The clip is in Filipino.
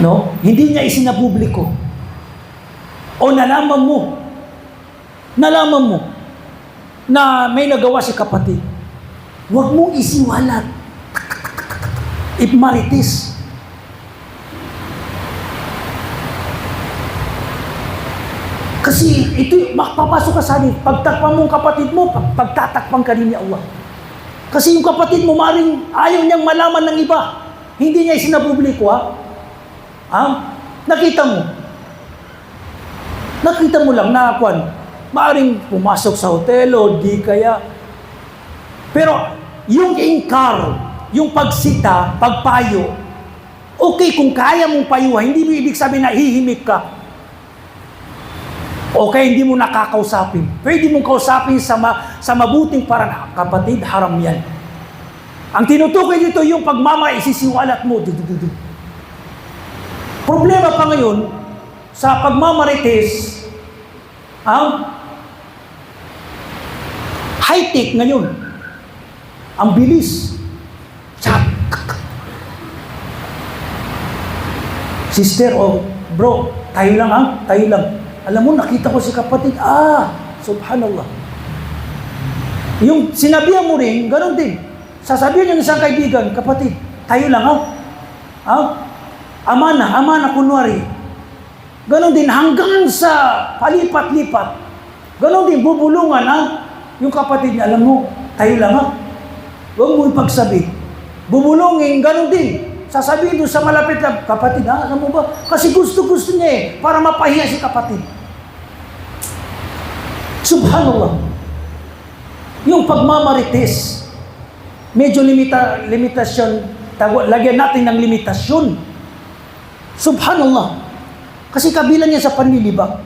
No? Hindi niya isinapubliko. O nalaman mo na may nagawa si kapatid. Huwag mong isiwalat. Marites. Kasi ito, makapapasok ka sa atin, pagtakpan mong kapatid mo, pagtatakpan ka rin ni Allah. Kasi yung kapatid mo, maring ayaw niyang malaman ng iba. Hindi niya isinapubliko, Nakita mo lang na maaring pumasok sa hotel o di kaya. Pero yung inkar, yung pagsita, pagpayo, okay kung kaya mong payuhan, hindi mo ibig sabihin na hihimik ka. Okay, hindi mo nakakausapin. Pwede mong kausapin sa mabuting parang, kapatid, haram yan. Ang tinutukoy dito yung isisiwalat mo. Problema pa ngayon, sa pagmamarites, high-tech ngayon. Ang bilis. Chat. Sister, bro, tayo lang. Alam mo, nakita ko si kapatid. Subhanallah. Yung sinabihan mo rin, ganun din. Sasabihin yung isang kaibigan, kapatid, tayo lang, Amana, kunwari. Ganon din, hanggang sa palipat-lipat. Ganon din, bubulungan, yung kapatid niya, alam mo, tayo lang, huwag mo ipagsabi. Bubulungin, ganon din. Sasabihin doon sa malapit na, kapatid, alam mo ba? Kasi gusto niya para mapahiya si kapatid. Subhanallah. Yung pagmamarites, medyo limitasyon, lagyan natin ng limitasyon. Subhanallah. Kasi kabilang niya sa panlilibak.